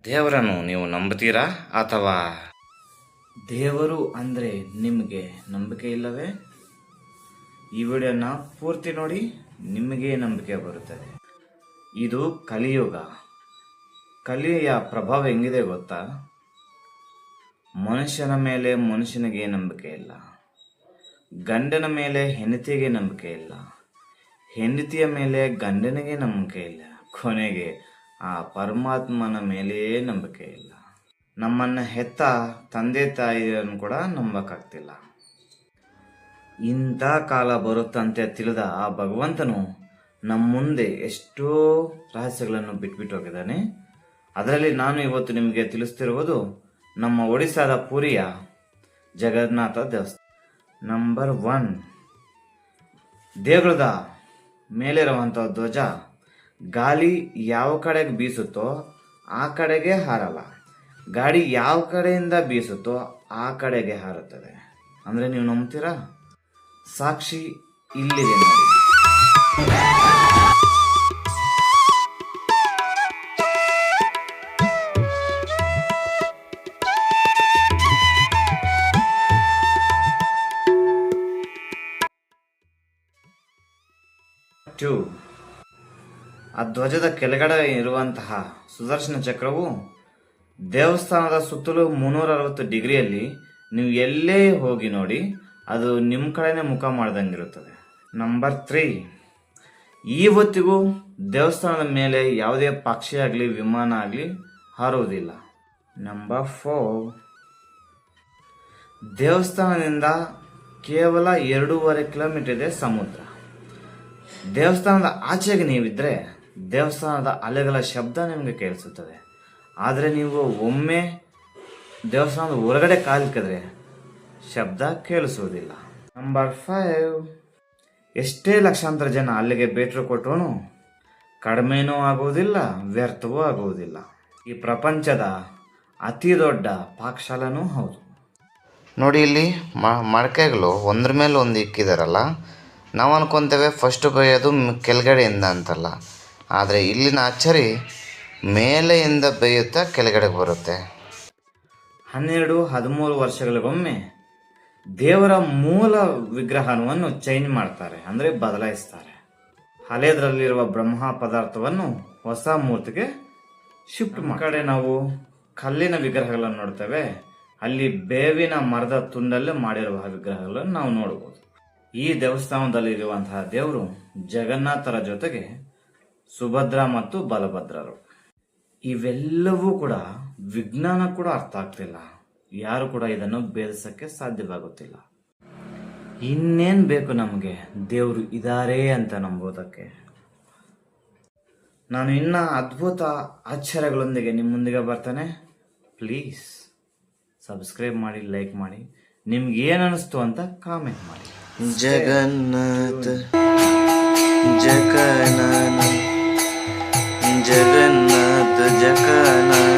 ದೇವರನ್ನು ನೀವು ನಂಬುತ್ತೀರಾ ಅಥವಾ ದೇವರು ಅಂದರೆ ನಿಮಗೆ ನಂಬಿಕೆ ಇಲ್ಲವೇ? ಈ ವಿಡಿಯೋನ ಪೂರ್ತಿ ನೋಡಿ, ನಿಮಗೆ ನಂಬಿಕೆ ಬರುತ್ತದೆ. ಇದು ಕಲಿಯುಗ. ಕಲಿಯ ಪ್ರಭಾವ ಹೆಂಗಿದೆ ಗೊತ್ತಾ? ಮನುಷ್ಯನ ಮೇಲೆ ಮನುಷ್ಯನಿಗೆ ನಂಬಿಕೆ ಇಲ್ಲ, ಗಂಡನ ಮೇಲೆ ಹೆಂಡತಿಗೆ ನಂಬಿಕೆ ಇಲ್ಲ, ಹೆಂಡತಿಯ ಮೇಲೆ ಗಂಡನಿಗೆ ನಂಬಿಕೆ ಇಲ್ಲ, ಕೊನೆಗೆ ಆ ಪರಮಾತ್ಮನ ಮೇಲೆಯೇ ನಂಬಿಕೆ ಇಲ್ಲ. ನಮ್ಮನ್ನು ಹೆತ್ತ ತಂದೆ ತಾಯಿಯನ್ನು ಕೂಡ ನಂಬಕ್ಕಾಗ್ತಿಲ್ಲ. ಇಂಥ ಕಾಲ ಬರುತ್ತಂತೆ ತಿಳಿದ ಆ ಭಗವಂತನು ನಮ್ಮ ಮುಂದೆ ಎಷ್ಟೋ ರಹಸ್ಯಗಳನ್ನು ಬಿಟ್ಬಿಟ್ಟು ಹೋಗಿದ್ದಾನೆ. ಅದರಲ್ಲಿ ನಾನು ಇವತ್ತು ನಿಮಗೆ ತಿಳಿಸ್ತಿರುವುದು ನಮ್ಮ ಒಡಿಸ್ಸಾದ ಪುರಿಯ ಜಗನ್ನಾಥ ದೇವಸ್ಥಾನ. ನಂಬರ್ 1, ದೇಗುಲದ ಮೇಲಿರುವಂಥ ಧ್ವಜ ಗಾಳಿ ಯಾವ ಕಡೆಗೆ ಬೀಸುತ್ತೋ ಆ ಕಡೆಗೆ ಹಾರಲ್ಲ, ಗಾಳಿ ಯಾವ ಕಡೆಯಿಂದ ಬೀಸುತ್ತೋ ಆ ಕಡೆಗೆ ಹಾರುತ್ತದೆ. ಅಂದರೆ ನೀವು ನಂಬ್ತೀರಾ? ಸಾಕ್ಷಿ ಇಲ್ಲಿದೆ ನೋಡಿ. ಆ ಧ್ವಜದ ಕೆಳಗಡೆ ಇರುವಂತಹ ಸುದರ್ಶನ ಚಕ್ರವು ದೇವಸ್ಥಾನದ ಸುತ್ತಲೂ 360 ಡಿಗ್ರಿಯಲ್ಲಿ ನೀವು ಎಲ್ಲೇ ಹೋಗಿ ನೋಡಿ, ಅದು ನಿಮ್ಮ ಕಡೆನೇ ಮುಖ ಮಾಡ್ದಂಗಿರುತ್ತದೆ. ನಂಬರ್ 3, ಇವತ್ತಿಗೂ ದೇವಸ್ಥಾನದ ಮೇಲೆ ಯಾವುದೇ ಪಕ್ಷಿ ಆಗಲಿ ವಿಮಾನ ಆಗಲಿ ಹಾರುವುದಿಲ್ಲ. ನಂಬರ್ 4, ದೇವಸ್ಥಾನದಿಂದ ಕೇವಲ 2.5 ಕಿಲೋಮೀಟರ್ ಇದೆ ಸಮುದ್ರ. ದೇವಸ್ಥಾನದ ಆಚೆಗೆ ನೀವಿದ್ರೆ ದೇವಸ್ಥಾನದ ಅಲೆಗಳ ಶಬ್ದ ನಿಮಗೆ ಕೇಳಿಸುತ್ತದೆ. ಆದರೆ ನೀವು ಒಮ್ಮೆ ದೇವಸ್ಥಾನದ ಹೊರಗಡೆ ಕಾಲಿಕ್ಕಿದ್ರೆ ಶಬ್ದ ಕೇಳಿಸುವುದಿಲ್ಲ. ನಂಬರ್ 5, ಎಷ್ಟೇ ಲಕ್ಷಾಂತರ ಜನ ಅಲ್ಲಿಗೆ ಭೇಟಿ ಕೊಟ್ಟರು ಕಡಿಮೆನೂ ಆಗುವುದಿಲ್ಲ, ವ್ಯರ್ಥವೂ ಆಗುವುದಿಲ್ಲ. ಈ ಪ್ರಪಂಚದ ಅತಿ ದೊಡ್ಡ ಪಾಕಶಾಲೆನೂ ಹೌದು. ನೋಡಿ, ಇಲ್ಲಿ ಮಡಕೆಗಳು ಒಂದ್ರ ಮೇಲೆ ಒಂದು ಇಕ್ಕಿದಾರಲ್ಲ. ನಾವು ಅನ್ಕೊತೇವೆ ಫಸ್ಟ್ ಬೇಯೋದು ಕೆಳಗಡೆಯಿಂದ ಅಂತಲ್ಲ, ಆದರೆ ಇಲ್ಲಿನ ಅಚ್ಚರಿ ಮೇಲೆಯಿಂದ ಬೇಯುತ್ತಾ ಕೆಳಗಡೆ ಬರುತ್ತೆ. 12-13 ವರ್ಷಗಳಿಗೊಮ್ಮೆ ದೇವರ ಮೂಲ ವಿಗ್ರಹವನ್ನು ಚೇಂಜ್ ಮಾಡ್ತಾರೆ, ಅಂದರೆ ಬದಲಾಯಿಸ್ತಾರೆ. ಹಳೆಯದರಲ್ಲಿರುವ ಬ್ರಹ್ಮ ಪದಾರ್ಥವನ್ನು ಹೊಸ ಮೂರ್ತಿಗೆ ಶಿಫ್ಟ್ ಕಡೆ ನಾವು ಕಲ್ಲಿನ ವಿಗ್ರಹಗಳನ್ನು ನೋಡ್ತೇವೆ, ಅಲ್ಲಿ ಬೇವಿನ ಮರದ ತುಂಡಲ್ಲೇ ಮಾಡಿರುವ ವಿಗ್ರಹಗಳನ್ನು ನಾವು ನೋಡಬಹುದು. ಈ ದೇವಸ್ಥಾನದಲ್ಲಿರುವಂತಹ ದೇವರು ಜಗನ್ನಾಥರ ಜೊತೆಗೆ ಸುಭದ್ರ ಮತ್ತು ಬಲಭದ್ರರು. ಇವೆಲ್ಲವೂ ಕೂಡ ವಿಜ್ಞಾನ ಕೂಡ ಅರ್ಥ ಆಗ್ತಿಲ್ಲ, ಯಾರು ಕೂಡ ಇದನ್ನು ಭೇದಿಸಕ್ಕೆ ಸಾಧ್ಯವಾಗುತ್ತಿಲ್ಲ. ಇನ್ನೇನು ಬೇಕು ನಮಗೆ ದೇವರು ಇದ್ದಾರೆ ಅಂತ ನಂಬೋದಕ್ಕೆ? ನಾನು ಇನ್ನ ಅದ್ಭುತ ಆಶ್ಚರ್ಯಗಳೊಂದಿಗೆ ನಿಮ್ಮ ಮುಂದಿಗೆ ಬರ್ತಾನೆ. ಪ್ಲೀಸ್ ಸಬ್ಸ್ಕ್ರೈಬ್ ಮಾಡಿ, ಲೈಕ್ ಮಾಡಿ, ನಿಮ್ಗೆ ಏನು ಅನಿಸ್ತು ಅಂತ ಕಾಮೆಂಟ್ ಮಾಡಿ. ಜಗನ್ನಾಥ ಜಗನ್ನಾಥ ಜಗನ್ನಾಥ ಜಗನ್ನಾಥ